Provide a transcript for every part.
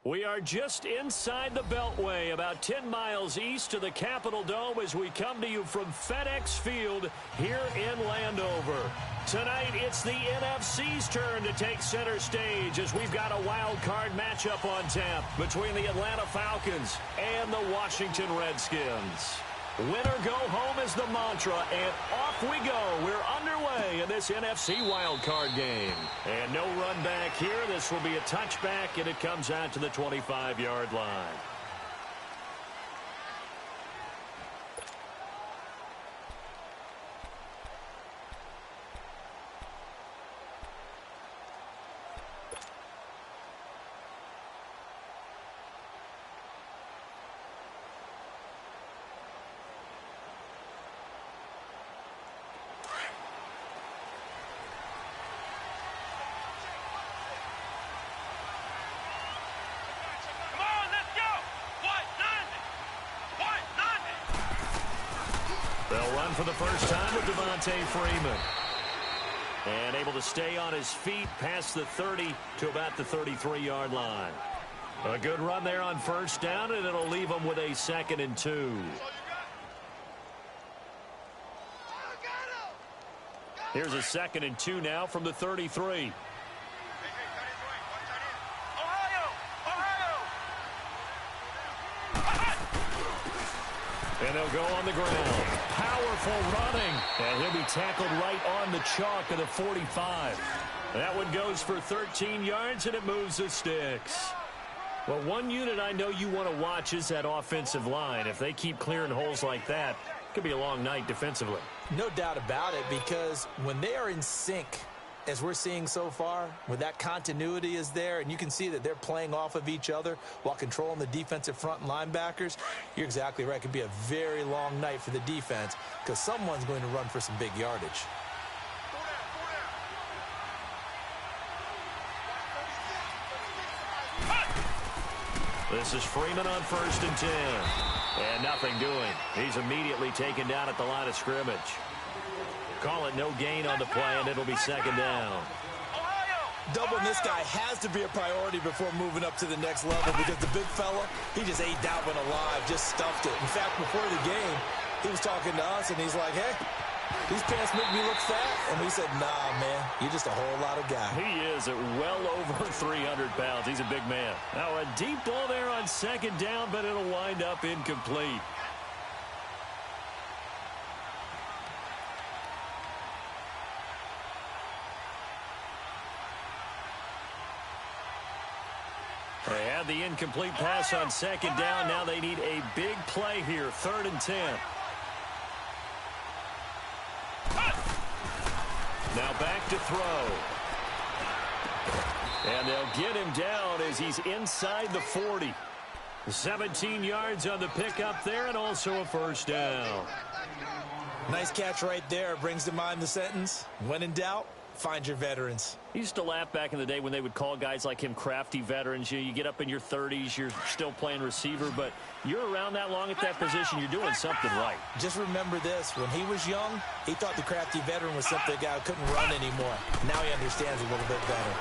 We are just inside the Beltway, about 10 miles east of the Capitol Dome as we come to you from FedEx Field here in Landover. Tonight, it's the NFC's turn to take center stage as we've got a wild card matchup on tap between the Atlanta Falcons and the Washington Redskins. Win or go home is the mantra, and off we go. We're underway in this NFC wildcard game. And no run back here. This will be a touchback, and it comes out to the 25-yard line. They'll run for the first time with Devontae Freeman. And able to stay on his feet past the 30 to about the 33-yard line. A good run there on first down, and it'll leave them with a 2nd and 2. Here's a 2nd and 2 now from the 33. And they'll go on the ground. Powerful running. And he'll be tackled right on the chalk of the 45. That one goes for 13 yards, and it moves the sticks. Well, one unit I know you want to watch is that offensive line. If they keep clearing holes like that, it could be a long night defensively. No doubt about it, because when they are in sync, as we're seeing so far, when that continuity is there and you can see that they're playing off of each other while controlling the defensive front and linebackers, you're exactly right. It could be a very long night for the defense because someone's going to run for some big yardage. This is Freeman on 1st and 10. And nothing doing. He's immediately taken down at the line of scrimmage. Call it no gain on the play, and it'll be 2nd down. Doubling this guy has to be a priority before moving up to the next level because the big fella, he just ate that one alive, just stuffed it. In fact, before the game, he was talking to us, and he's like, hey, these pants make me look fat. And we said, nah, man, you're just a whole lot of guy. He is at well over 300 pounds. He's a big man. Now, a deep ball there on 2nd down, but it'll wind up incomplete. They had the incomplete pass on 2nd down. Now they need a big play here. 3rd and 10. Now back to throw. And they'll get him down as he's inside the 40. 17 yards on the pickup there, and also a 1st down. Nice catch right there. Brings to mind the sentence, when in doubt, find your veterans. He used to laugh back in the day when they would call guys like him crafty veterans. You get up in your 30s, you're still playing receiver, but you're around that long at that position, you're doing something right. Just remember this. When he was young, he thought the crafty veteran was simply a guy who couldn't run anymore. Now he understands a little bit better.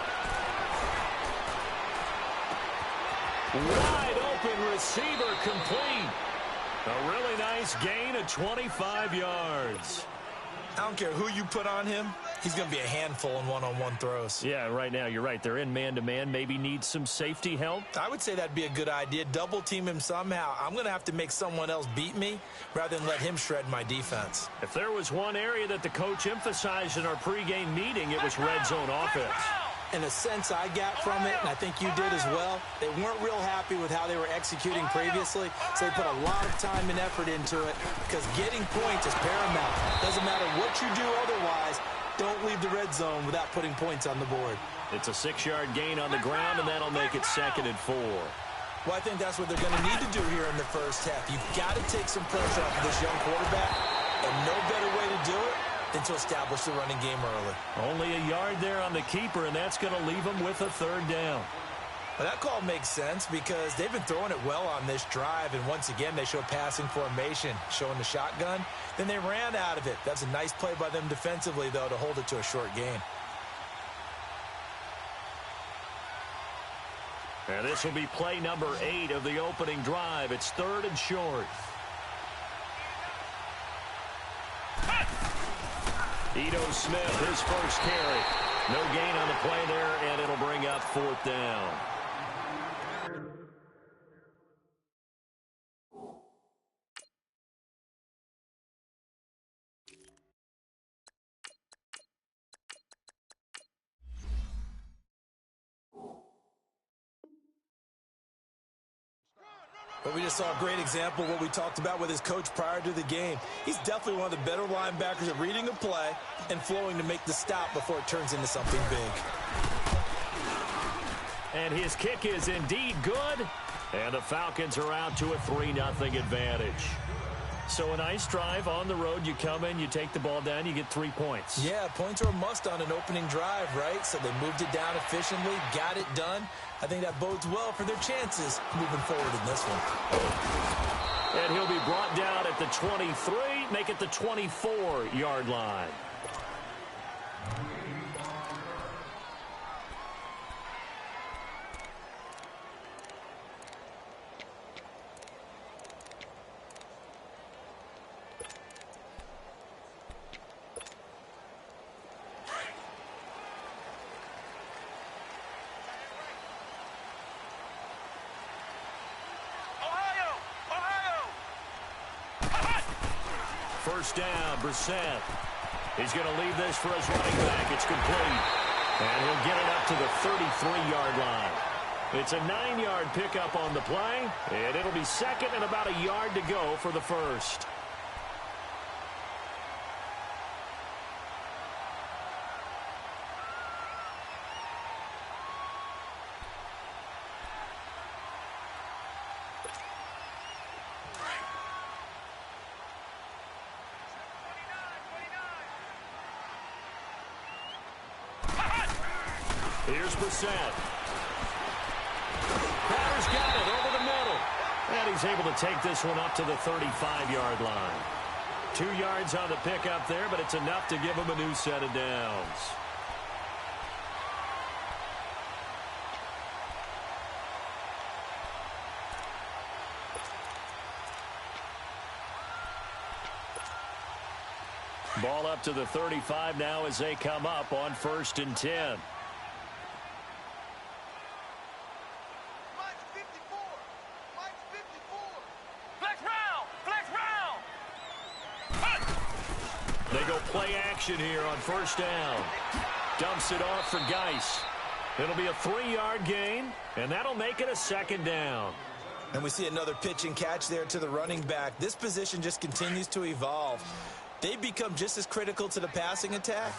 Wide open receiver complete. A really nice gain of 25 yards. I don't care who you put on him. He's going to be a handful in one-on-one throws. Yeah, right now, you're right. They're in man-to-man. Maybe needs some safety help. I would say that'd be a good idea. Double team him somehow. I'm going to have to make someone else beat me rather than let him shred my defense. If there was one area that the coach emphasized in our pregame meeting, it was red zone offense. In a sense I got from it, and I think you did as well, they weren't real happy with how they were executing previously, so they put a lot of time and effort into it because getting points is paramount. Doesn't matter what you do otherwise, don't leave the red zone without putting points on the board. It's a 6-yard gain on the ground, and that'll make it 2nd and 4. Well, I think that's what they're going to need to do here in the first half. You've got to take some pressure off of this young quarterback, and no better way to do it than to establish the running game early. Only a yard there on the keeper, and that's going to leave them with a 3rd down. Well, that call makes sense because they've been throwing it well on this drive, and once again, they show passing formation, showing the shotgun. Then they ran out of it. That's a nice play by them defensively, though, to hold it to a short gain. And this will be play number 8 of the opening drive. It's 3rd and short. Ito Smith, his first carry. No gain on the play there, and it'll bring up 4th down. But we just saw a great example of what we talked about with his coach prior to the game. He's definitely one of the better linebackers at reading a play and flowing to make the stop before it turns into something big. And his kick is indeed good. And the Falcons are out to a 3-0 advantage. So a nice drive on the road. You come in, you take the ball down, you get 3 points. Yeah, points are a must on an opening drive, right? So they moved it down efficiently, got it done. I think that bodes well for their chances moving forward in this one. And he'll be brought down at the 23, make it the 24-yard line. First down, Brissett. He's going to leave this for his running back. It's complete. And he'll get it up to the 33-yard line. It's a 9-yard pickup on the play, and it'll be second and about a yard to go for the first. Here's Brissett. Crowder's got it over the middle. And he's able to take this one up to the 35-yard line. 2 yards on the pickup there, but it's enough to give him a new set of downs. Ball up to the 35 now as they come up on 1st and 10. They go play action here on 1st down. Dumps it off for Geis. It'll be a 3-yard gain, and that'll make it a 2nd down. And we see another pitch and catch there to the running back. This position just continues to evolve. They become just as critical to the passing attack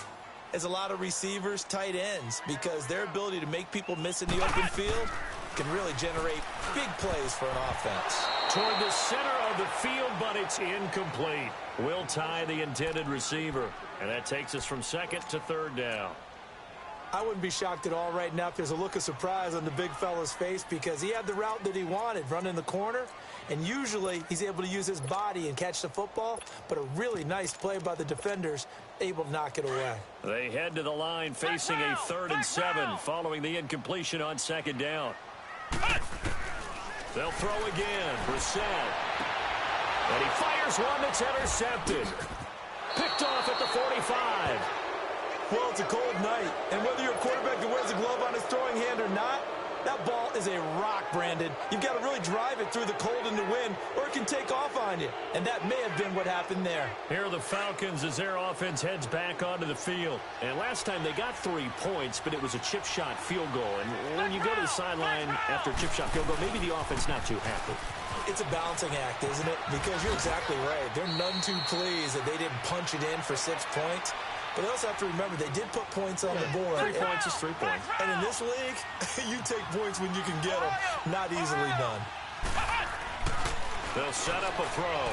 as a lot of receivers, tight ends, because their ability to make people miss in the open field can really generate big plays for an offense. Toward the center of the field, but it's incomplete. Will tie the intended receiver, and that takes us from 2nd to 3rd down. I wouldn't be shocked at all right now if there's a look of surprise on the big fella's face because he had the route that he wanted, running the corner, and usually he's able to use his body and catch the football, but a really nice play by the defenders, able to knock it away. They head to the line facing a 3rd and 7 following the incompletion on 2nd down. They'll throw again. Brissett. And he fires one that's intercepted. Picked off at the 45. Well, it's a cold night, and whether you're a quarterback that wears a glove on his throwing hand or not, that ball is a rock, Brandon. You've got to really drive it through the cold and the wind, or it can take off on you. And that may have been what happened there. Here are the Falcons as their offense heads back onto the field. And last time they got 3 points, but it was a chip shot field goal. And when you go to the sideline after a chip shot field goal, maybe the offense not too happy. It's a balancing act, isn't it? Because you're exactly right. They're none too pleased that they didn't punch it in for 6 points. But they also have to remember they did put points on the board. 3 points is 3 points. And in this league, you take points when you can get them. Not easily done. They'll set up a throw.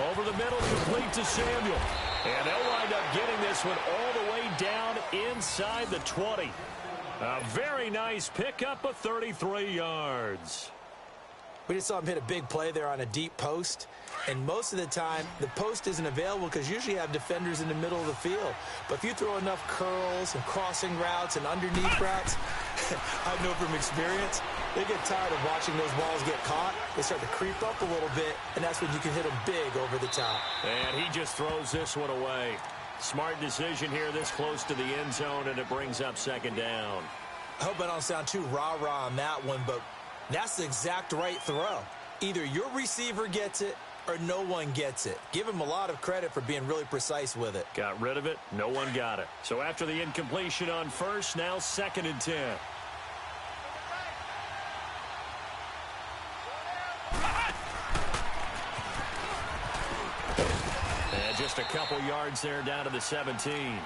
Over the middle, complete to Samuel. And they'll wind up getting this one all the way down inside the 20. A very nice pickup of 33 yards. We just saw him hit a big play there on a deep post. And most of the time, the post isn't available because usually you have defenders in the middle of the field. But if you throw enough curls and crossing routes and underneath routes, I know from experience, they get tired of watching those balls get caught. They start to creep up a little bit, and that's when you can hit them big over the top. And he just throws this one away. Smart decision here this close to the end zone, and it brings up second down. I hope I don't sound too rah-rah on that one, but that's the exact right throw. Either your receiver gets it or no one gets it. Give him a lot of credit for being really precise with it. Got rid of it. No one got it. So after the incompletion on first, now 2nd and 10. And just a couple yards there down to the 17.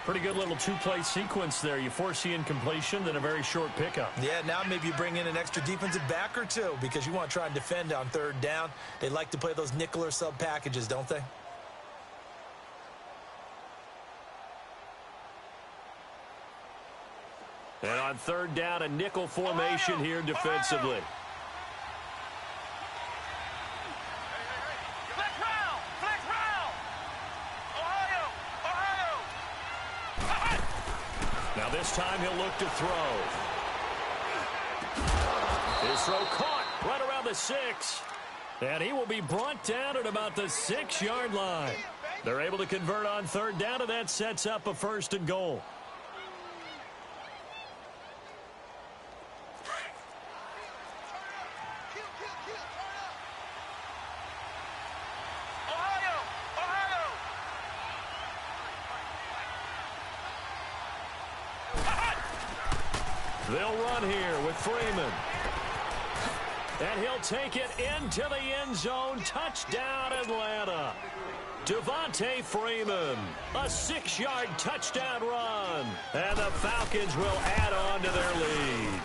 Pretty good little two-play sequence there. You force the incompletion, then a very short pickup. Yeah, now maybe you bring in an extra defensive back or two because you want to try and defend on 3rd down. They like to play those nickel or sub packages, don't they? And on 3rd down, a nickel formation here defensively. Now this time he'll look to throw. His throw caught right around the 6. And he will be brought down at about the 6-yard line. They're able to convert on 3rd down, and that sets up a 1st and goal. They'll run here with Freeman. And he'll take it into the end zone. Touchdown, Atlanta. Devontae Freeman. A 6-yard touchdown run. And the Falcons will add on to their lead.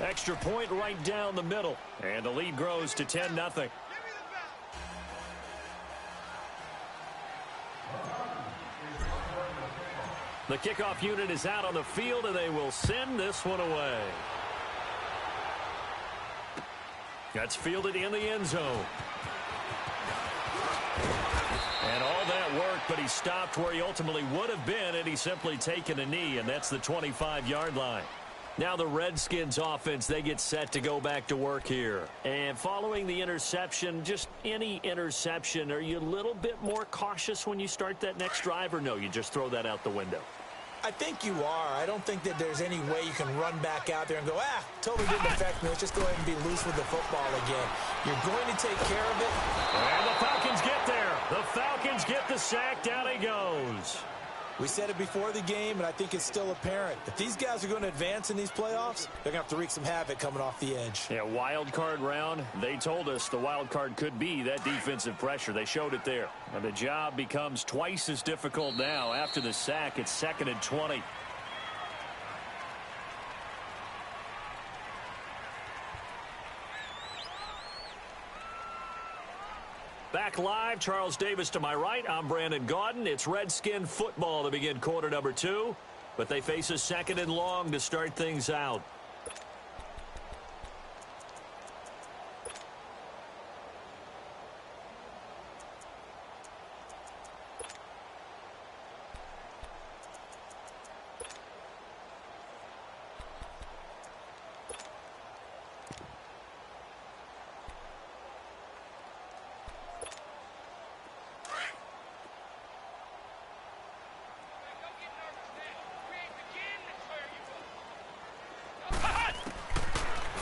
Extra point right down the middle. And the lead grows to 10-0. The kickoff unit is out on the field, and they will send this one away. That's fielded in the end zone. And all that work, but he stopped where he ultimately would have been, and he's simply taken a knee, and that's the 25-yard line. Now the Redskins offense, they get set to go back to work here. And following the interception, just any interception, are you a little bit more cautious when you start that next drive, or no, you just throw that out the window? I think you are. I don't think that there's any way you can run back out there and go, totally didn't affect me. Let's just go ahead and be loose with the football again. You're going to take care of it. And the Falcons get there. The Falcons get the sack. Down he goes. We said it before the game, and I think it's still apparent. If these guys are going to advance in these playoffs, they're going to have to wreak some havoc coming off the edge. Yeah, wild card round. They told us the wild card could be that defensive pressure. They showed it there. And the job becomes twice as difficult now. After the sack, it's 2nd and 20. Back live, Charles Davis to my right. I'm Brandon Gaudin. It's Redskin football to begin quarter number 2. But they face a 2nd and long to start things out.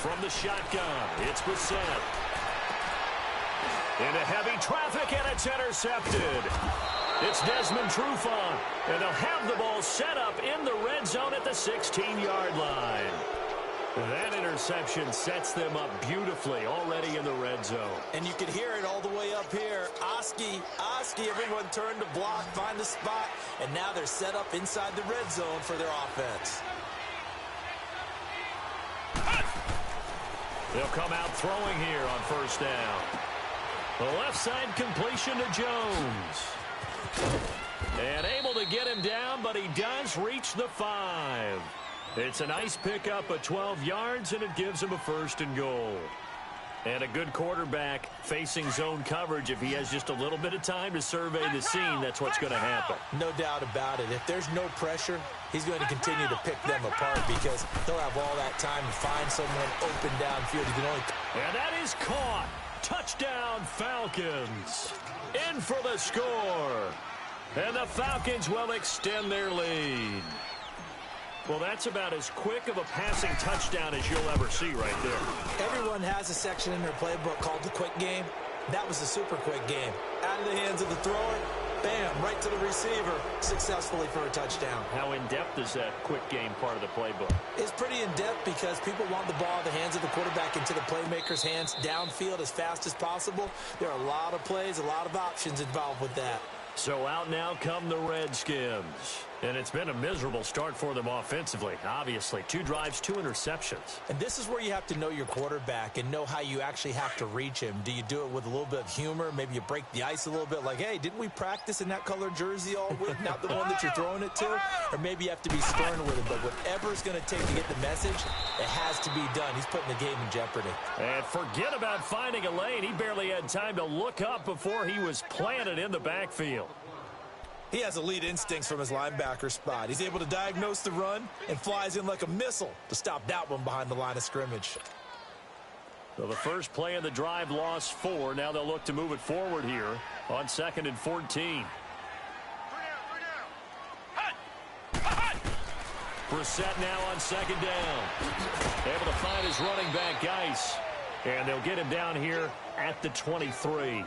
From the shotgun, it's Bissett. Into heavy traffic, and it's intercepted. It's Desmond Trufant, and they'll have the ball set up in the red zone at the 16-yard line. That interception sets them up beautifully already in the red zone. And you can hear it all the way up here. Oski, everyone turned to block, find a spot, and now they're set up inside the red zone for their offense. They'll come out throwing here on 1st down. The left side completion to Jones. And able to get him down, but he does reach the 5. It's a nice pickup of 12 yards, and it gives him a 1st and goal. And a good quarterback facing zone coverage. If he has just a little bit of time to survey the scene, that's what's going to happen. No doubt about it. If there's no pressure, he's going to continue to pick them apart because he'll have all that time to find someone open downfield. He can only... And that is caught. Touchdown, Falcons. In for the score. And the Falcons will extend their lead. Well, that's about as quick of a passing touchdown as you'll ever see right there. Everyone has a section in their playbook called the quick game. That was a super quick game. Out of the hands of the thrower, bam, right to the receiver, successfully for a touchdown. How in-depth is that quick game part of the playbook? It's pretty in-depth because people want the ball in the hands of the quarterback into the playmaker's hands downfield as fast as possible. There are a lot of plays, a lot of options involved with that. So out now come the Redskins. And it's been a miserable start for them offensively. Obviously, 2 drives, 2 interceptions. And this is where you have to know your quarterback and know how you actually have to reach him. Do you do it with a little bit of humor? Maybe you break the ice a little bit like, hey, didn't we practice in that colored jersey all week? Not the one that you're throwing it to? Or maybe you have to be stern with him. But whatever it's going to take to get the message, it has to be done. He's putting the game in jeopardy. And forget about finding a lane. He barely had time to look up before he was planted in the backfield. He has elite instincts from his linebacker spot. He's able to diagnose the run and flies in like a missile to stop that one behind the line of scrimmage. So the first play of the drive lost 4. Now they'll look to move it forward here on 2nd and 14. Brissett now on 2nd down. Able to find his running back, Geis. And they'll get him down here at the 23.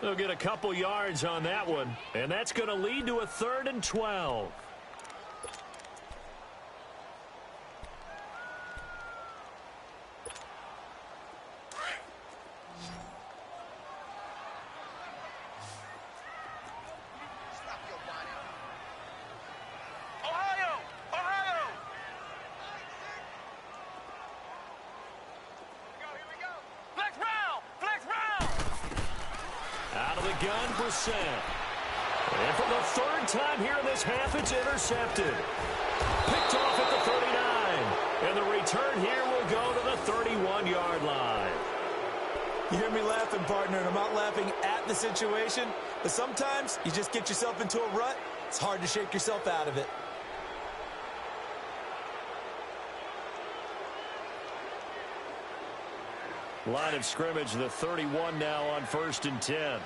They'll get a couple yards on that one, and that's going to lead to a 3rd and 12. Gun Brissett. And for the 3rd time here in this half, it's intercepted. Picked off at the 39. And the return here will go to the 31-yard line. You hear me laughing, partner, and I'm not laughing at the situation, but sometimes you just get yourself into a rut. It's hard to shake yourself out of it. Line of scrimmage, the 31 now on 1st and 10.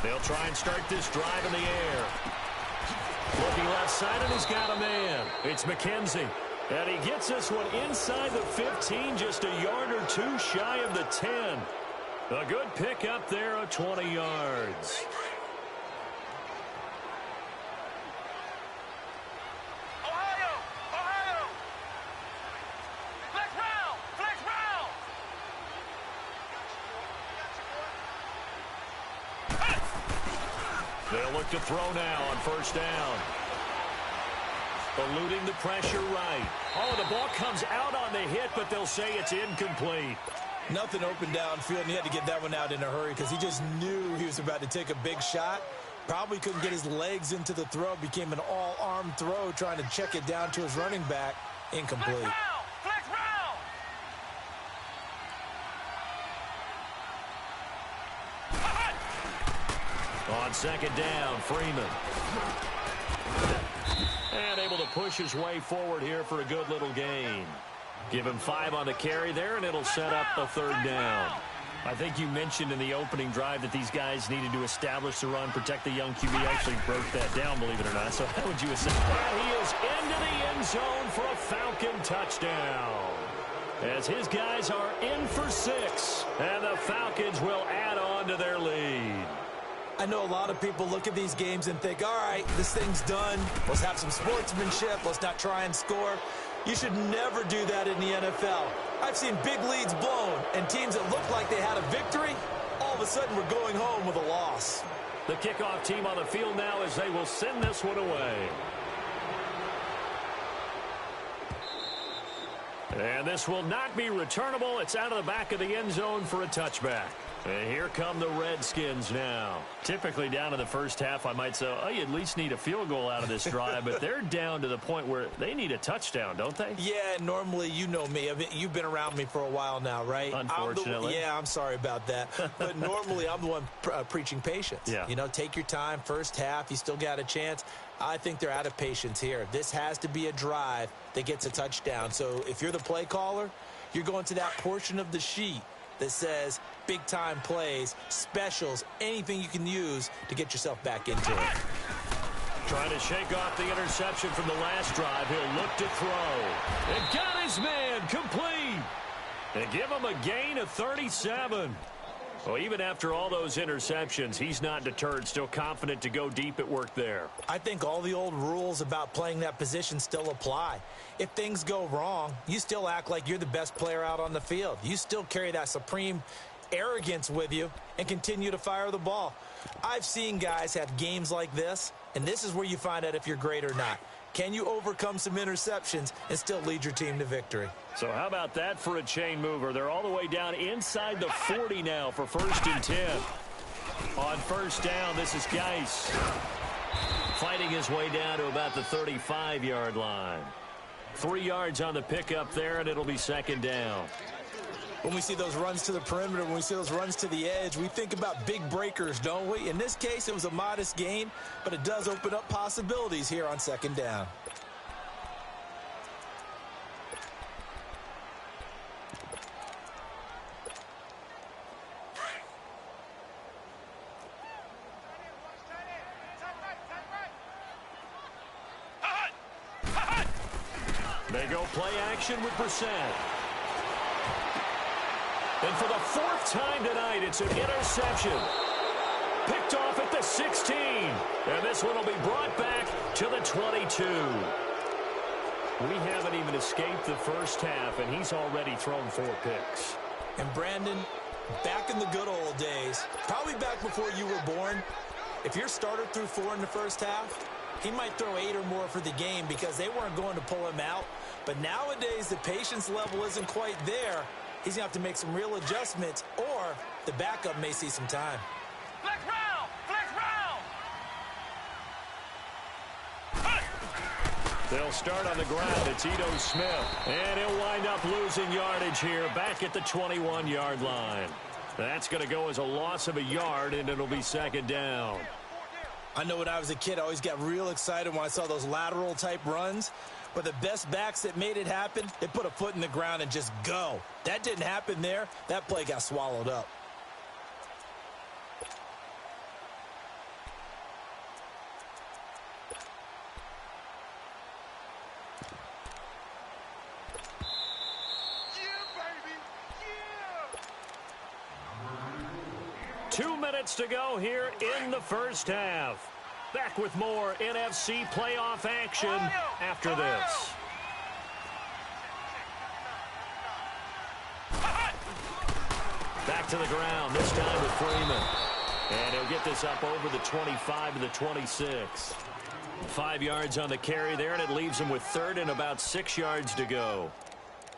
They'll try and start this drive in the air. Looking left side, and he's got a man. It's McKenzie. And he gets this one inside the 15, just a yard or 2 shy of the 10. A good pickup there of 20 yards. They'll look to throw now on 1st down. Eluding the pressure right. Oh, the ball comes out on the hit, but they'll say it's incomplete. Nothing open downfield, and he had to get that one out in a hurry because he just knew he was about to take a big shot. Probably couldn't get his legs into the throw. Became an all-arm throw trying to check it down to his running back. Incomplete. On 2nd down, Freeman. And able to push his way forward here for a good little gain. Give him 5 on the carry there, and it'll set up a 3rd down. I think you mentioned in the opening drive that these guys needed to establish the run, protect the young QB. Actually broke that down, believe it or not. So how would you assess that? He is into the end zone for a Falcon touchdown. As his guys are in for 6, and the Falcons will add on to their lead. I know a lot of people look at these games and think, all right, this thing's done. Let's have some sportsmanship. Let's not try and score. You should never do that in the NFL. I've seen big leads blown and teams that looked like they had a victory, all of a sudden were going home with a loss. The kickoff team on the field now as they will send this one away. And this will not be returnable. It's out of the back of the end zone for a touchback. And here come the Redskins now. Typically down in the first half, I might say, oh, you at least need a field goal out of this drive. But they're down to the point where they need a touchdown, don't they? Yeah, normally, you know me. You've been around me for a while now, right? Unfortunately. I'm sorry about that. But normally, I'm the one preaching patience. Yeah. You know, take your time. First half, you still got a chance. I think they're out of patience here. This has to be a drive that gets a touchdown. So if you're the play caller, you're going to that portion of the sheet that says big-time plays, specials, anything you can use to get yourself back into it. Trying to shake off the interception from the last drive. He'll look to throw. And got his man complete. And give him a gain of 37. Well, even after all those interceptions, he's not deterred, still confident to go deep at work there. I think all the old rules about playing that position still apply. If things go wrong, you still act like you're the best player out on the field. You still carry that supreme arrogance with you and continue to fire the ball. I've seen guys have games like this, and this is where you find out if you're great or not. Can you overcome some interceptions and still lead your team to victory? So how about that for a chain mover? They're all the way down inside the 40 now for 1st and 10. On first down, this is Geis fighting his way down to about the 35-yard line. 3 yards on the pickup there, and it'll be 2nd down. When we see those runs to the perimeter, when we see those runs to the edge, we think about big breakers, don't we? In this case, it was a modest gain, but it does open up possibilities here on 2nd down. They go play action with Brissett. And for the 4th time tonight, it's an interception. Picked off at the 16. And this one will be brought back to the 22. We haven't even escaped the first half, and he's already thrown 4 picks. And Brandon, back in the good old days, probably back before you were born, if your starter threw 4 in the first half, he might throw 8 or more for the game because they weren't going to pull him out. But nowadays, the patience level isn't quite there. He's going to have to make some real adjustments, or the backup may see some time. Flex round! Flex round! They'll start on the ground. It's Ito Smith. And he'll wind up losing yardage here back at the 21-yard line. That's going to go as a loss of a yard, and it'll be 2nd down. I know when I was a kid, I always got real excited when I saw those lateral-type runs. But the best backs that made it happen, they put a foot in the ground and just go. That didn't happen there. That play got swallowed up. Yeah, baby! Yeah! 2 minutes to go here in the first half. Back with more NFC playoff action after this. Back to the ground, this time with Freeman. And he'll get this up over the 25 to the 26. 5 yards on the carry there, and it leaves him with 3rd and about 6 yards to go.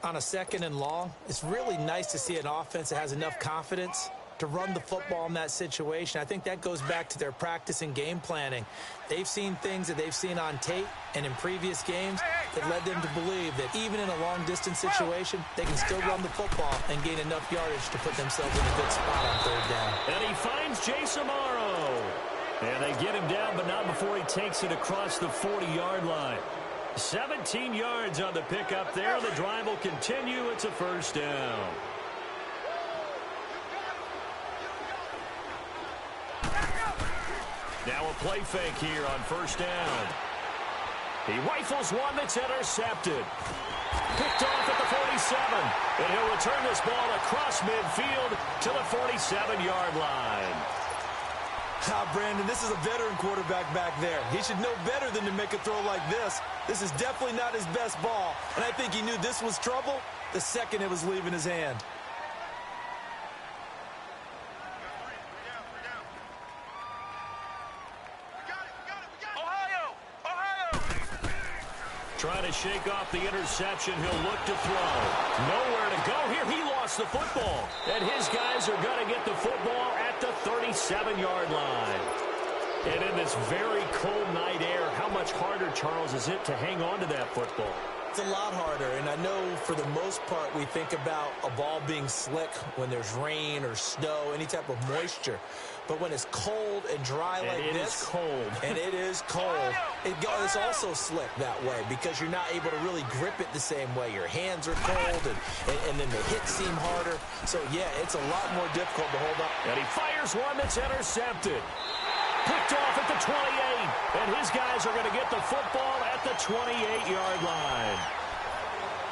On a 2nd and long, it's really nice to see an offense that has enough confidence to run the football in that situation. I think that goes back to their practice and game planning. They've seen things that they've seen on tape and in previous games that led them to believe that even in a long-distance situation, they can still run the football and gain enough yardage to put themselves in a good spot on 3rd down. And he finds Jason Morrow. And they get him down, but not before he takes it across the 40-yard line. 17 yards on the pickup there. The drive will continue. It's a 1st down. Now a play fake here on 1st down. He rifles one that's intercepted. Picked off at the 47. And he'll return this ball across midfield to the 47-yard line. Brandon, this is a veteran quarterback back there. He should know better than to make a throw like this. This is definitely not his best ball. And I think he knew this was trouble the second it was leaving his hand. trying to shake off the interception. He'll look to throw. Nowhere to go here. He lost the football. And his guys are going to get the football at the 37-yard line. And in this very cold night air, how much harder, Charles, is it to hang on to that football? It's a lot harder, and I know for the most part we think about a ball being slick when there's rain or snow, any type of moisture. But when it's cold and dry like this, and it is cold, it's also slick that way because you're not able to really grip it the same way. Your hands are cold, and then the hits seem harder. So, yeah, it's a lot more difficult to hold up. And he fires one that's intercepted. Picked off at the 28, and his guys are going to get the football at the 28-yard line.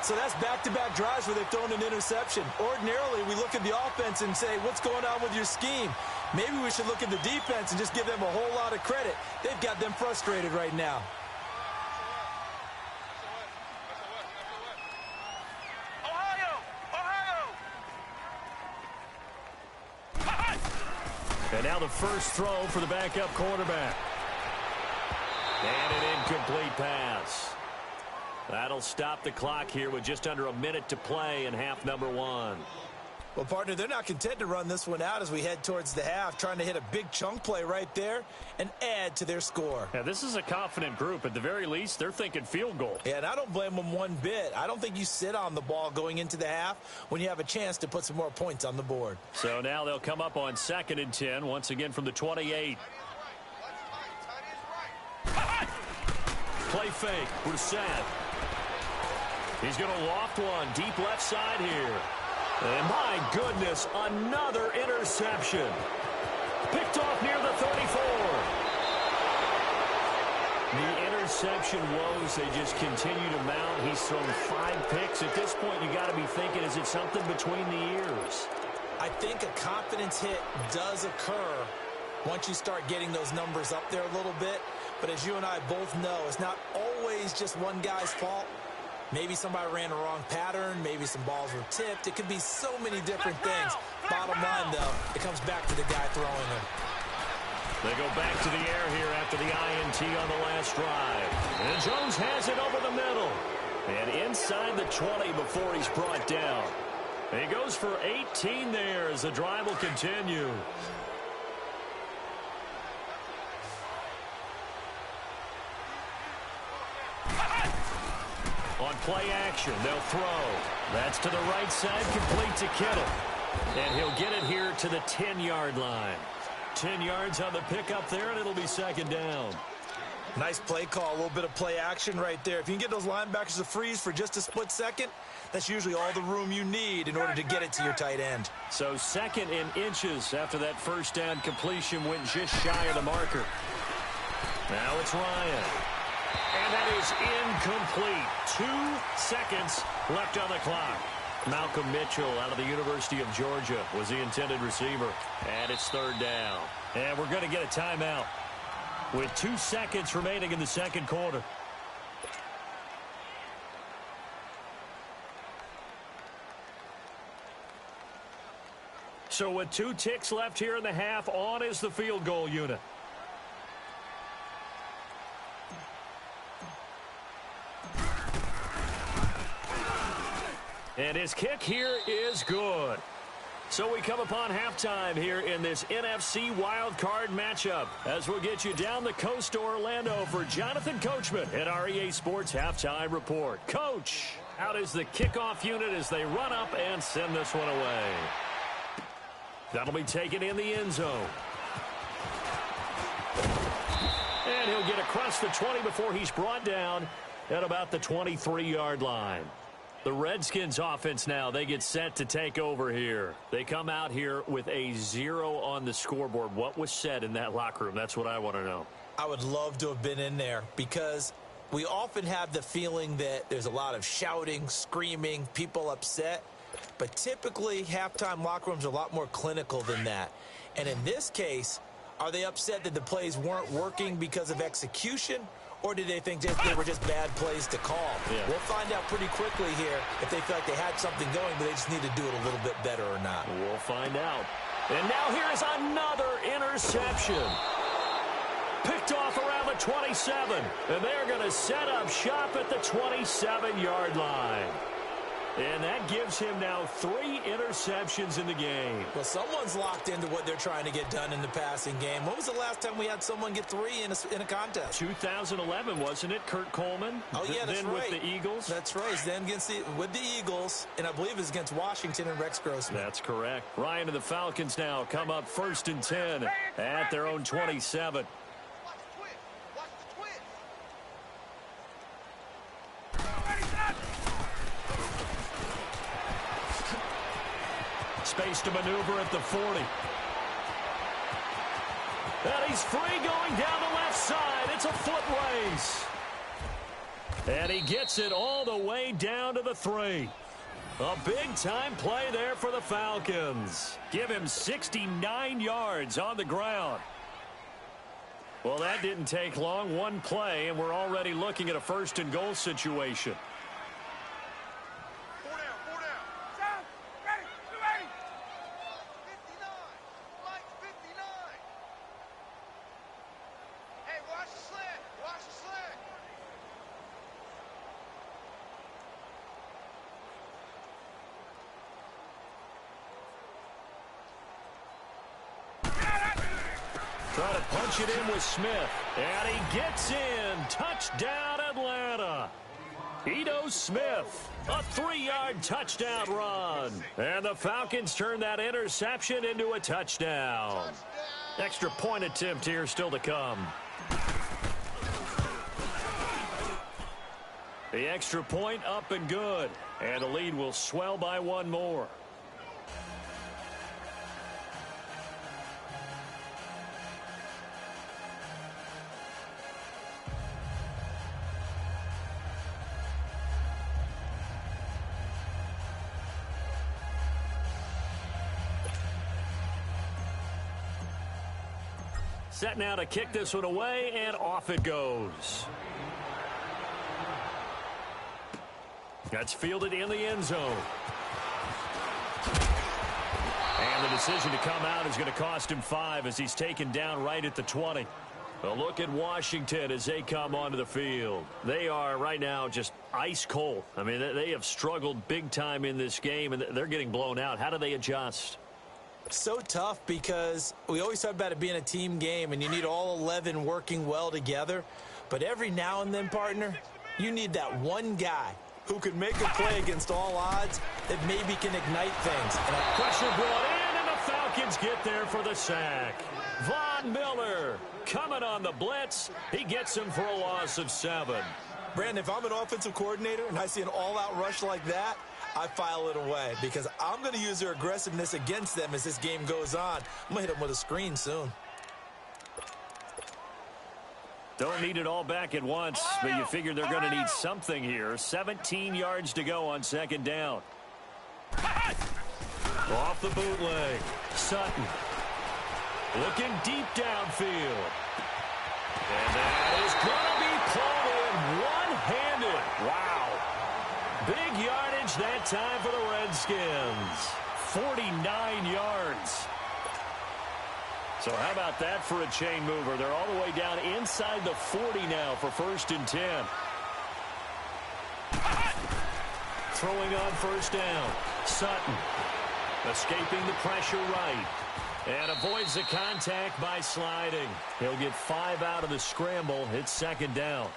So that's back-to-back drives where they've thrown an interception. Ordinarily, we look at the offense and say, what's going on with your scheme? Maybe we should look at the defense and just give them a whole lot of credit. They've got them frustrated right now. And now the first throw for the backup quarterback. And an incomplete pass. That'll stop the clock here with just under a minute to play in half number one. Well, partner, they're not content to run this one out as we head towards the half, trying to hit a big chunk play right there and add to their score. Yeah, this is a confident group. At the very least, they're thinking field goal. Yeah, and I don't blame them one bit. I don't think you sit on the ball going into the half when you have a chance to put some more points on the board. So now they'll come up on 2nd and 10, once again from the 28. Play fake. Brissett. He's going to loft one deep left side here. And my goodness, another interception. Picked off near the 34. The interception woes, they just continue to mount. He's thrown 5 picks. At this point, you got to be thinking, is it something between the ears? I think a confidence hit does occur once you start getting those numbers up there a little bit. But as you and I both know, it's not always just one guy's fault. Maybe somebody ran a wrong pattern. Maybe some balls were tipped. It could be so many different things. Bottom line, though, it comes back to the guy throwing them. They go back to the air here after the INT on the last drive. And Jones has it over the middle. And inside the 20 before he's brought down. And he goes for 18 there as the drive will continue. On play action, they'll throw. That's to the right side, complete to Kittle. And he'll get it here to the 10-yard line. 10 yards on the pickup there, and it'll be 2nd down. Nice play call, a little bit of play action right there. If you can get those linebackers to freeze for just a split second, that's usually all the room you need in order to get it to your tight end. So 2nd in inches after that first down completion went just shy of the marker. Now it's Ryan. And that is incomplete. 2 seconds left on the clock. Malcolm Mitchell out of the University of Georgia was the intended receiver. And it's 3rd down. And we're going to get a timeout with 2 seconds remaining in the 2nd quarter. So with 2 ticks left here in the half, on is the field goal unit. And his kick here is good. So we come upon halftime here in this NFC wildcard matchup as we'll get you down the coast to Orlando for Jonathan Coachman at our EA Sports Halftime Report. Coach, out is the kickoff unit as they run up and send this one away. That'll be taken in the end zone. And he'll get across the 20 before he's brought down at about the 23-yard line. The Redskins offense now, they get set to take over here. They come out here with a 0 on the scoreboard. What was said in that locker room? That's what I want to know. I would love to have been in there because we often have the feeling that there's a lot of shouting, screaming, people upset. But typically, halftime locker rooms are a lot more clinical than that. And in this case, are they upset that the plays weren't working because of execution? Or did they think they were just bad plays to call? Yeah. We'll find out pretty quickly here if they feel like they had something going, but they just need to do it a little bit better or not. We'll find out. And now here's another interception. Picked off around the 27. And they're going to set up shop at the 27-yard line. And that gives him now 3 interceptions in the game. Well, someone's locked into what they're trying to get done in the passing game. When was the last time we had someone get 3 in a contest? 2011, wasn't it, Kurt Coleman? Oh, yeah, that's then right. With the Eagles? That's right. Then with the Eagles, and I believe it's against Washington and Rex Grossman. That's correct. Ryan and the Falcons now come up 1st and 10 at their own 27. Space to maneuver at the 40. And he's free going down the left side. It's a foot race. And he gets it all the way down to the 3. A big-time play there for the Falcons. Give him 69 yards on the ground. Well, that didn't take long. One play, and we're already looking at a 1st and goal situation. Try to punch it in with Smith. And he gets in. Touchdown, Atlanta. Ito Smith, a 3-yard touchdown run. And the Falcons turn that interception into a touchdown. Extra point attempt here still to come. The extra point up and good. And the lead will swell by 1 more. Set now to kick this one away, and off it goes. That's fielded in the end zone. And the decision to come out is going to cost him 5 as he's taken down right at the 20. A look at Washington as they come onto the field. They are right now just ice cold. I mean, they have struggled big time in this game, and they're getting blown out. How do they adjust? So tough because we always talk about it being a team game and you need all 11 working well together. But every now and then, partner, you need that one guy who can make a play against all odds that maybe can ignite things. And pressure brought in, and the Falcons get there for the sack. Von Miller coming on the blitz. He gets him for a loss of 7. Brandon, if I'm an offensive coordinator and I see an all-out rush like that, I file it away because I'm going to use their aggressiveness against them as this game goes on. I'm going to hit them with a screen soon. Don't need it all back at once, but you figure they're going to need something here. 17 yards to go on 2nd down. Off the bootleg. Sutton. Looking deep downfield. And that is going to be pulled in one-handed. Wow. Big yardage that time for the Redskins. 49 yards. So how about that for a chain mover? They're all the way down inside the 40 now for 1st and 10. Throwing on 1st down. Sutton escaping the pressure right. And avoids the contact by sliding. He'll get 5 out of the scramble. It's 2nd down.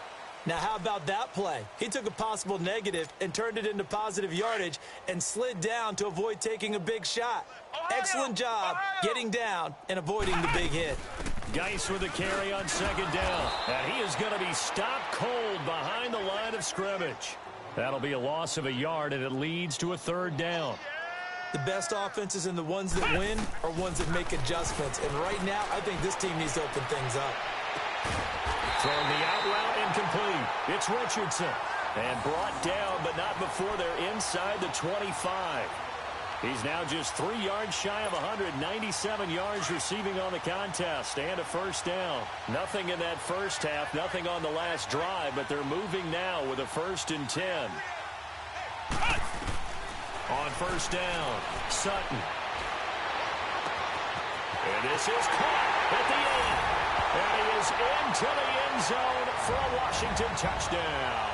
Now, how about that play? He took a possible negative and turned it into positive yardage and slid down to avoid taking a big shot. Excellent job getting down and avoiding the big hit. Geis with the carry on 2nd down. And he is going to be stopped cold behind the line of scrimmage. That'll be a loss of a yard, and it leads to a 3rd down. The best offenses and the ones that win are ones that make adjustments. And right now, I think this team needs to open things up. Throwing the out route incomplete. It's Richardson. And brought down, but not before they're inside the 25. He's now just 3 yards shy of 197 yards receiving on the contest and a 1st down. Nothing in that first half, nothing on the last drive, but they're moving now with a 1st and 10. On 1st down, Sutton. And this is caught at the 8. And he is into the end zone for a Washington touchdown.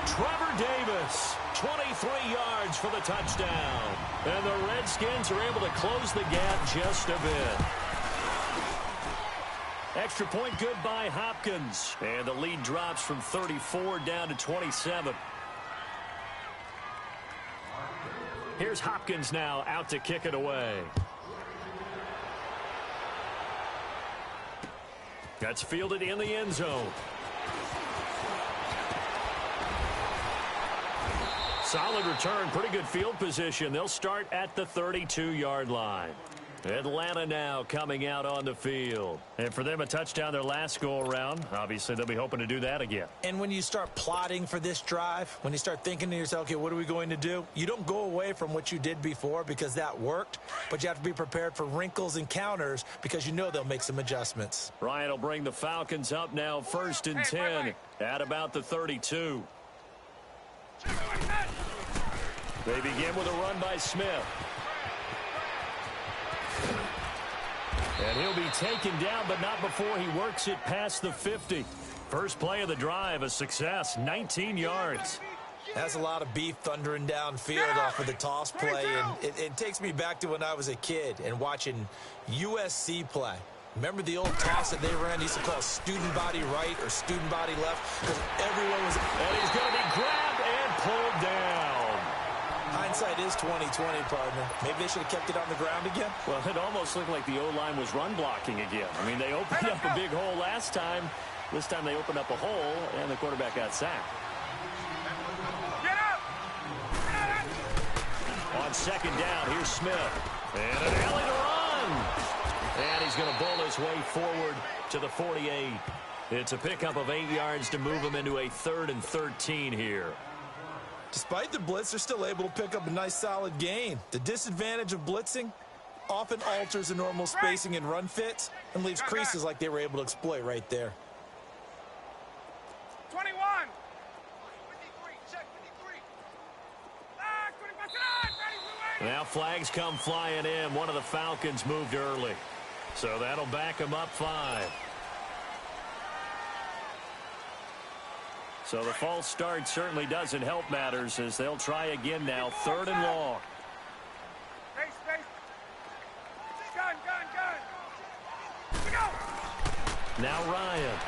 Trevor Davis, 23 yards for the touchdown. And the Redskins are able to close the gap just a bit. Extra point good by Hopkins. And the lead drops from 34 down to 27. Here's Hopkins now out to kick it away. That's fielded in the end zone. Solid return, pretty good field position. They'll start at the 32-yard line. Atlanta now coming out on the field. And for them, a touchdown their last go-around. Obviously, they'll be hoping to do that again. And when you start plotting for this drive, when you start thinking to yourself, okay, what are we going to do? You don't go away from what you did before because that worked, but you have to be prepared for wrinkles and counters because you know they'll make some adjustments. Ryan will bring the Falcons up now, 1st and 10 at about the 32. They begin with a run by Smith. And he'll be taken down, but not before he works it past the 50. First play of the drive, a success, 19 yards. That's a lot of beef thundering downfield off of the toss play, and it takes me back to when I was a kid and watching USC play. Remember the old toss that they ran? They used to call student body right or student body left because everyone was... And he's going to be grabbed and pulled down. Hindsight is 20/20, partner. Maybe they should have kept it on the ground again. Well, it almost looked like the O-line was run blocking again. I mean, they opened up a big hole last time. This time they opened up a hole, and the quarterback got sacked. Get up! On 2nd down, here's Smith. And an alley to run. And he's going to bowl his way forward to the 48. It's a pickup of 8 yards to move him into a 3rd and 13 here. Despite the blitz, they're still able to pick up a nice solid gain. The disadvantage of blitzing often alters the normal spacing and run fits and leaves creases like they were able to exploit right there. 21. 53. Check 53. 25. Now flags come flying in. One of the Falcons moved early. So that'll back him up 5. So the false start certainly doesn't help matters as they'll try again now. 3rd and long. Space. Gun. We go. Now Ryan.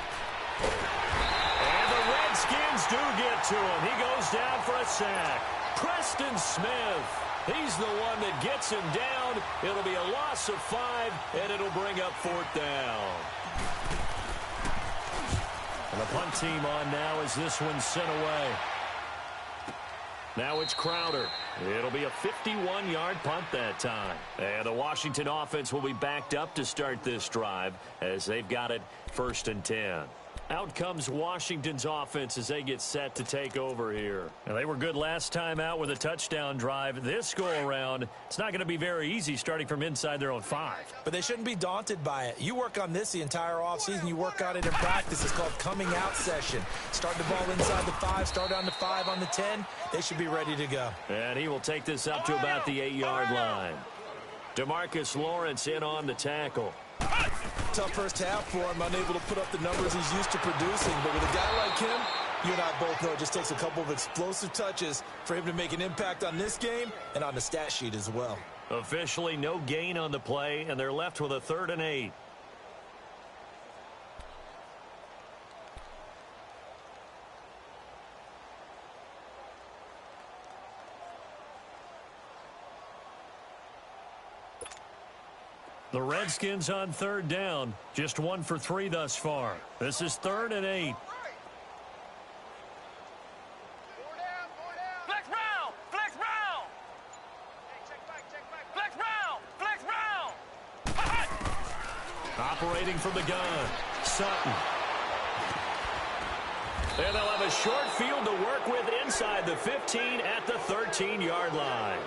And the Redskins do get to him. He goes down for a sack. Preston Smith. He's the one that gets him down. It'll be a loss of 5, and it'll bring up 4th down. And the punt team on now as this one's sent away. Now it's Crowder. It'll be a 51-yard punt that time. And the Washington offense will be backed up to start this drive as they've got it 1st and 10. Out comes Washington's offense as they get set to take over here. And they were good last time out with a touchdown drive. This go-around, it's not going to be very easy starting from inside their own 5. But they shouldn't be daunted by it. You work on this the entire offseason. You work on it in practice. It's called coming out session. Start the ball inside the 5, start on the 5, on the 10. They should be ready to go. And he will take this up to about the 8-yard line. DeMarcus Lawrence in on the tackle. Tough first half for him, unable to put up the numbers he's used to producing. But with a guy like him, you and I both know it just takes a couple of explosive touches for him to make an impact on this game and on the stat sheet as well. Officially no gain on the play, and they're left with a 3rd and 8. The Redskins on 3rd down. Just 1 for 3 thus far. This is 3rd and 8. Flex round. Flex round. Check back. Flex round. Operating from the gun. Sutton. And they'll have a short field to work with inside the 15 at the 13-yard line.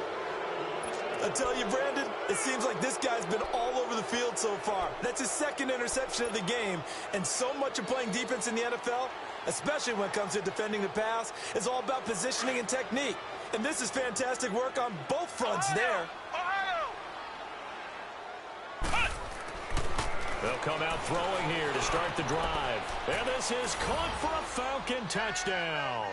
I tell you, Brandon, it seems like this guy's been all over the field so far. That's his 2nd interception of the game. And so much of playing defense in the NFL, especially when it comes to defending the pass, is all about positioning and technique. And this is fantastic work on both fronts there. They'll come out throwing here to start the drive. And this is caught for a Falcon touchdown.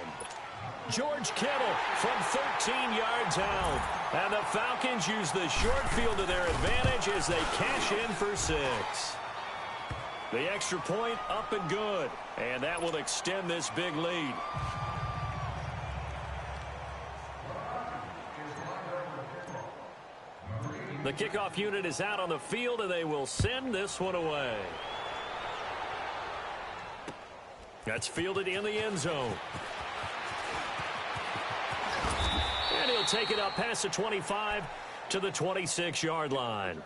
George Kittle from 13 yards out. And the Falcons use the short field to their advantage as they cash in for 6. The extra point up and good. And that will extend this big lead. The kickoff unit is out on the field, and they will send this one away. That's fielded in the end zone. And he'll take it up past the 25 to the 26-yard line.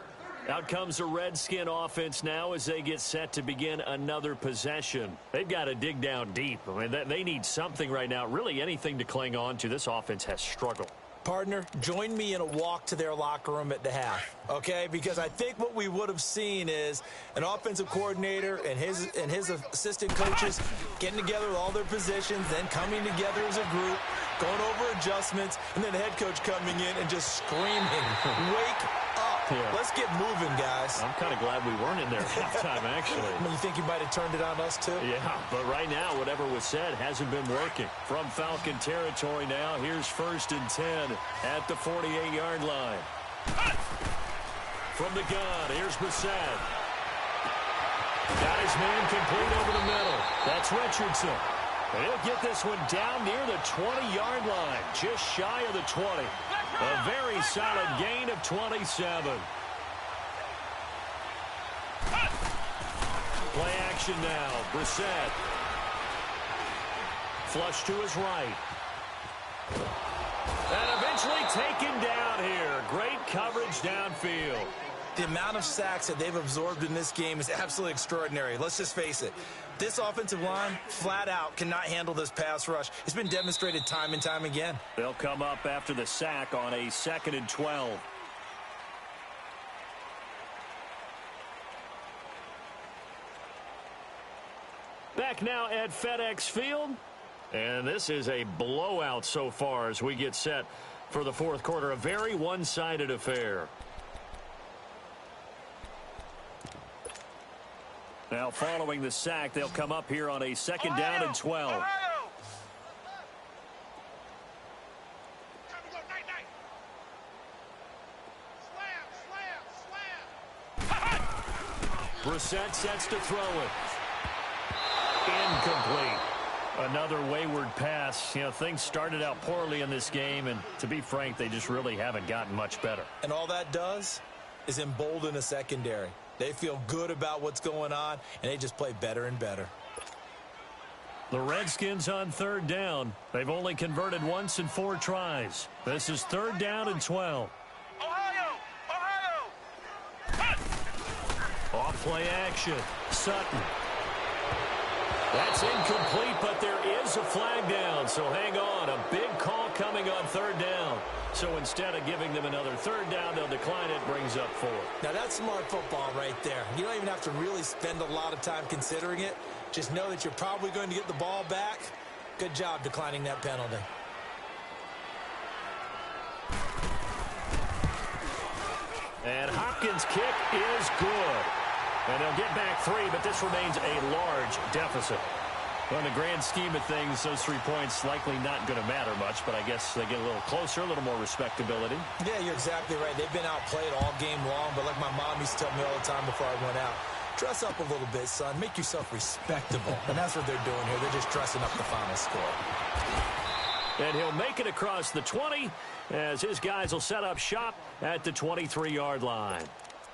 Out comes the Redskin offense now as they get set to begin another possession. They've got to dig down deep. I mean, they need something right now, really anything to cling on to. This offense has struggled. Partner, join me in a walk to their locker room at the half, okay? Because I think what we would have seen is an offensive coordinator and his assistant coaches getting together with all their positions, then coming together as a group, going over adjustments, and then the head coach coming in and just screaming, wake up. Yeah. Let's get moving, guys. I'm kind of glad we weren't in there at halftime, actually. I mean, you think you might have turned it on us, too? Yeah, but right now, whatever was said hasn't been working. From Falcon territory now, here's 1st and 10 at the 48-yard line. From the gun, here's Brissett. Got his man complete over the middle. That's Richardson. And he'll get this one down near the 20-yard line, just shy of the 20. A very solid gain of 27. Play action now. Brissett. Flush to his right. And eventually taken down here. Great coverage downfield. The amount of sacks that they've absorbed in this game is absolutely extraordinary. Let's just face it. This offensive line, flat out, cannot handle this pass rush. It's been demonstrated time and time again. They'll come up after the sack on a 2nd and 12. Back now at FedEx Field. And this is a blowout so far as we get set for the 4th quarter. A very one-sided affair. Now, following the sack, they'll come up here on a 2nd down and 12. Brissett sets to throw it. Incomplete. Another wayward pass. You know, things started out poorly in this game, and to be frank, they just really haven't gotten much better. And all that does is embolden a secondary. They feel good about what's going on, and they just play better and better. The Redskins on 3rd down. They've only converted once in 4 tries. This is 3rd down and 12. Off play action. Sutton. That's incomplete, but there is a flag down, so hang on. A big call coming on 3rd down. So instead of giving them another 3rd down, they'll decline it, brings up 4. Now, that's smart football right there. You don't even have to really spend a lot of time considering it. Just know that you're probably going to get the ball back. Good job declining that penalty. And Hopkins' kick is good. And they'll get back 3, but this remains a large deficit. Well, in the grand scheme of things, those 3 points likely not going to matter much, but I guess they get a little closer, a little more respectability. Yeah, you're exactly right. They've been outplayed all game long, but like my mom used to tell me all the time before I went out, dress up a little bit, son. Make yourself respectable. And that's what they're doing here. They're just dressing up the final score. And he'll make it across the 20 as his guys will set up shop at the 23-yard line.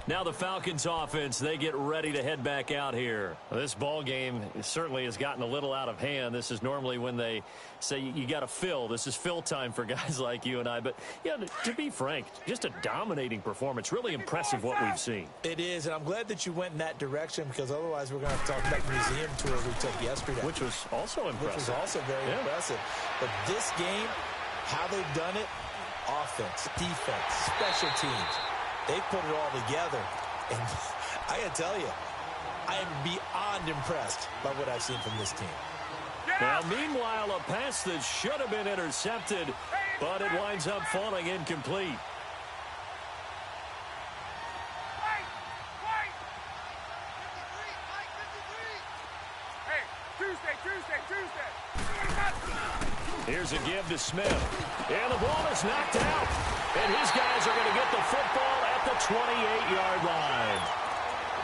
Now the Falcons offense, they get ready to head back out here. This ball game certainly has gotten a little out of hand. This is normally when they say you got to fill. This is fill time for guys like you and I. But, yeah, to be frank, just a dominating performance. Really impressive what we've seen. It is, and I'm glad that you went in that direction because otherwise we're going to have to talk about the museum tour we took yesterday. Which was also impressive. Which was also very impressive. But this game, how they've done it, offense, defense, special teams, they put it all together, and I got to tell you, I am beyond impressed by what I've seen from this team. Now, meanwhile, a pass that should have been intercepted, but it winds up falling incomplete. Tuesday. Here's a give to Smith. And the ball is knocked out. And his guys are going to get the football at the 28-yard line.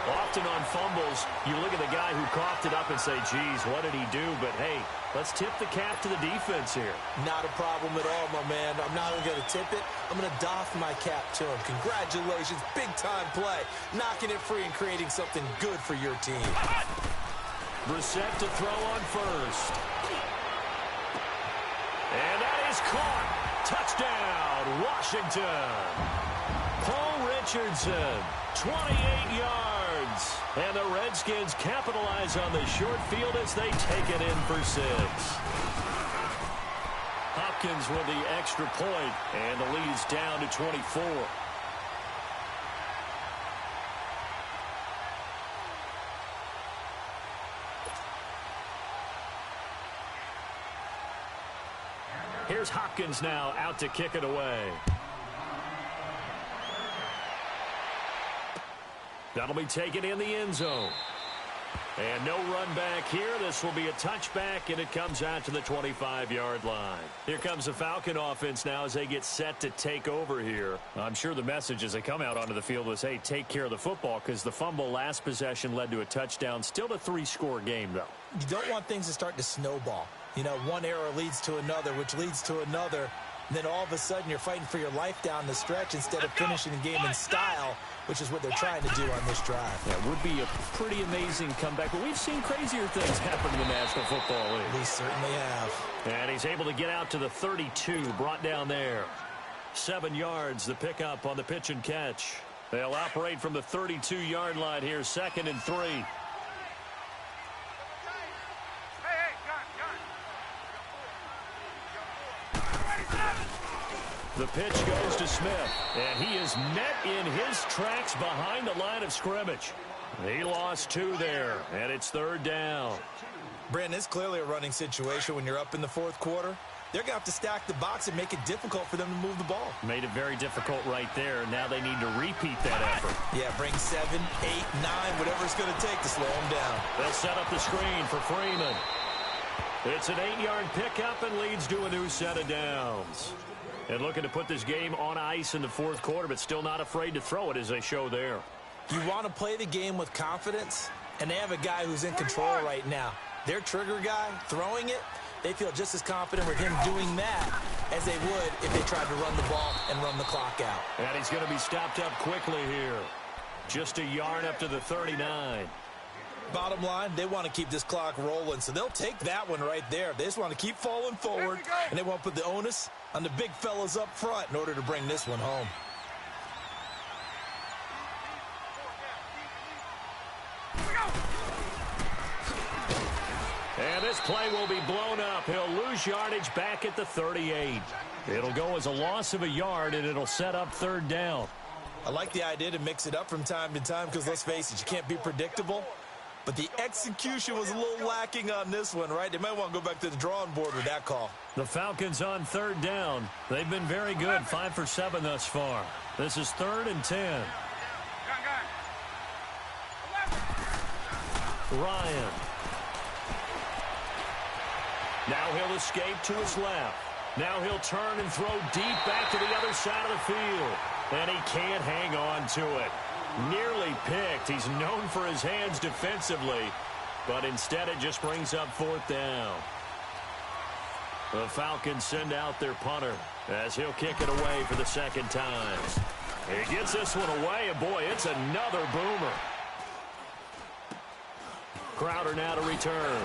Often on fumbles, you look at the guy who coughed it up and say, geez, what did he do? But, hey, let's tip the cap to the defense here. Not a problem at all, my man. I'm not even going to tip it. I'm going to doff my cap to him. Congratulations. Big-time play. Knocking it free and creating something good for your team. Brissett to throw on first. And that is caught. Touchdown, Washington. Paul Richardson, 28 yards. And the Redskins capitalize on the short field as they take it in for 6. Hopkins with the extra point, and the lead's down to 24. Here's Hopkins now out to kick it away. That'll be taken in the end zone. And no run back here. This will be a touchback, and it comes out to the 25-yard line. Here comes the Falcon offense now as they get set to take over here. I'm sure the message as they come out onto the field was, hey, take care of the football, because the fumble last possession led to a touchdown. Still a 3-score game, though. You don't want things to start to snowball. You know, one error leads to another, which leads to another. And then all of a sudden you're fighting for your life down the stretch instead of finishing the game in style, which is what they're trying to do on this drive. Yeah, it would be a pretty amazing comeback, but we've seen crazier things happen in the National Football League. We certainly have. And he's able to get out to the 32, brought down there. 7 yards, the pickup on the pitch and catch. They'll operate from the 32-yard line here, 2nd and 3. The pitch goes to Smith, and he is met in his tracks behind the line of scrimmage. He lost 2 there, and it's 3rd down. Brandon, it's clearly a running situation when you're up in the 4th quarter. They're going to have to stack the box and make it difficult for them to move the ball. Made it very difficult right there. Now they need to repeat that effort. Yeah, bring 7, 8, 9, whatever it's going to take to slow them down. They'll set up the screen for Freeman. It's an 8-yard pickup and leads to a new set of downs. And looking to put this game on ice in the 4th quarter, but still not afraid to throw it as they show there. You want to play the game with confidence, and they have a guy who's in control right now. Their trigger guy, throwing it, they feel just as confident with him doing that as they would if they tried to run the ball and run the clock out. And he's going to be stopped up quickly here. Just a yard up to the 39. Bottom line, they want to keep this clock rolling, so they'll take that one right there. They just want to keep falling forward, and they won't put the onus on the big fellas up front in order to bring this one home. And this play will be blown up. He'll lose yardage back at the 38. It'll go as a loss of a yard, and it'll set up 3rd down. I like the idea to mix it up from time to time because, let's face it, you can't be predictable. But the execution was a little lacking on this one, right? They might want to go back to the drawing board with that call. The Falcons on 3rd down. They've been very good, 5 for 7 thus far. This is 3rd and 10. Ryan. Now he'll escape to his left. Now he'll turn and throw deep back to the other side of the field. And he can't hang on to it. Nearly picked. He's known for his hands defensively, but instead it just brings up 4th down. The Falcons send out their punter as he'll kick it away for the 2nd time. He gets this one away, and boy, it's another boomer. Crowder now to return.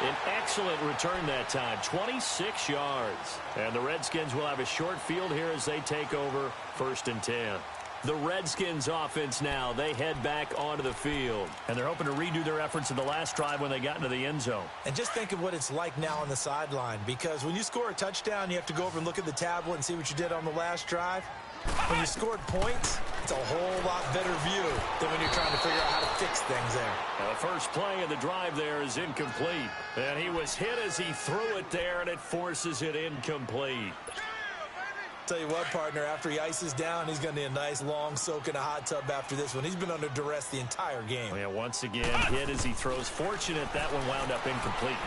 An excellent return that time, 26 yards. And the Redskins will have a short field here as they take over 1st and 10. The Redskins offense now, they head back onto the field. And they're hoping to redo their efforts in the last drive when they got into the end zone. And just think of what it's like now on the sideline, because when you score a touchdown, you have to go over and look at the tablet and see what you did on the last drive. When you scored points, it's a whole lot better view than when you're trying to figure out how to fix things there. Now the first play of the drive there is incomplete. And he was hit as he threw it there, and it forces it incomplete. Tell you what, partner, after he ices down, he's going to need a nice long soak in a hot tub after this one. He's been under duress the entire game. Oh, yeah, once again, hit as he throws. Fortunate that one wound up incomplete.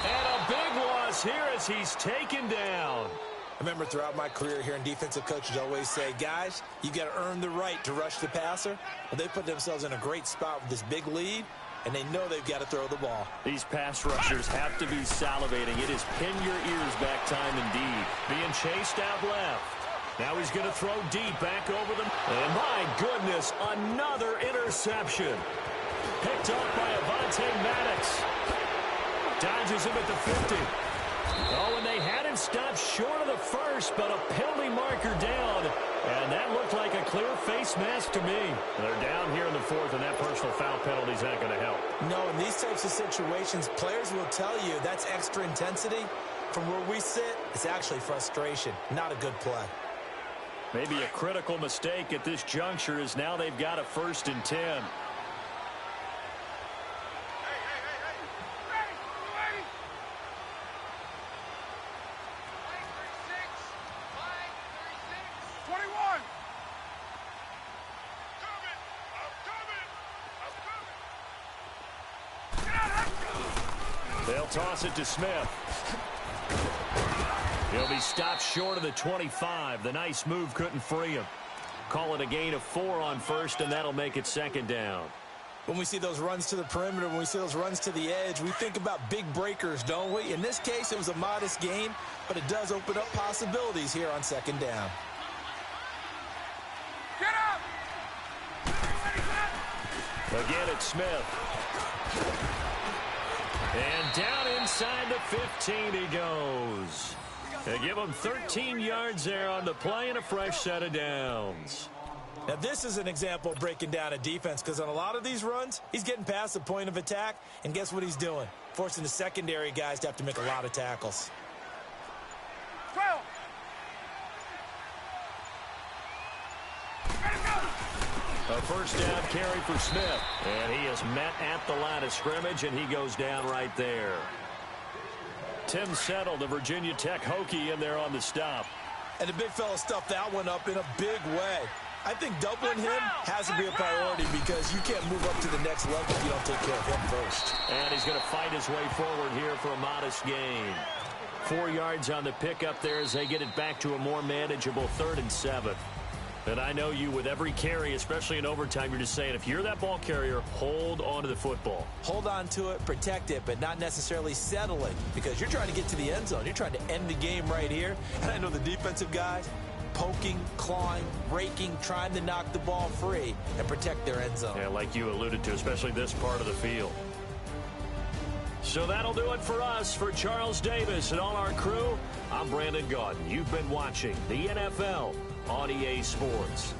And a big loss here as he's taken down. I remember throughout my career hearing defensive coaches always say, guys, you got to earn the right to rush the passer. Well, they put themselves in a great spot with this big lead, and they know they've got to throw the ball. These pass rushers have to be salivating. It is pin your ears back time indeed. Being chased out left. Now he's going to throw deep back over them. And my goodness, another interception. Picked up by Avonte Maddox. Dodges him at the 50. Oh, and they had him stopped short of the first, but a penalty marker down. And that looked like a clear face mask to me. They're down here in the fourth, and that personal foul penalty is not going to help. No, in these types of situations, players will tell you that's extra intensity. From where we sit, it's actually frustration, not a good play. Maybe a critical mistake at this juncture is now they've got a 1st and 10. They'll toss it to Smith. He'll be stopped short of the 25. The nice move couldn't free him. Call it a gain of 4 on 1st, and that'll make it 2nd down. When we see those runs to the perimeter, when we see those runs to the edge, we think about big breakers, don't we? In this case, it was a modest gain, but it does open up possibilities here on 2nd down. Get up! Again, it's Smith. And down inside the 15 he goes. They give him 13 yards there on the play and a fresh set of downs. Now, this is an example of breaking down a defense, because on a lot of these runs, he's getting past the point of attack, and guess what he's doing? Forcing the secondary guys to have to make a lot of tackles. 12. A 1st down carry for Smith. And he is met at the line of scrimmage, and he goes down right there. Tim Settle, the Virginia Tech Hokie, in there on the stop. And the big fella stuffed that one up in a big way. I think doubling him has to be a priority, because you can't move up to the next level if you don't take care of him first. And he's going to fight his way forward here for a modest gain. 4 yards on the pickup there as they get it back to a more manageable 3rd and 7. And I know you, with every carry, especially in overtime, you're just saying, if you're that ball carrier, hold on to the football. Hold on to it, protect it, but not necessarily settle it, because you're trying to get to the end zone. You're trying to end the game right here. And I know the defensive guys, poking, clawing, raking, trying to knock the ball free and protect their end zone. Yeah, like you alluded to, especially this part of the field. So that'll do it for us. For Charles Davis and all our crew, I'm Brandon Gaudin. You've been watching the NFL on EA Sports.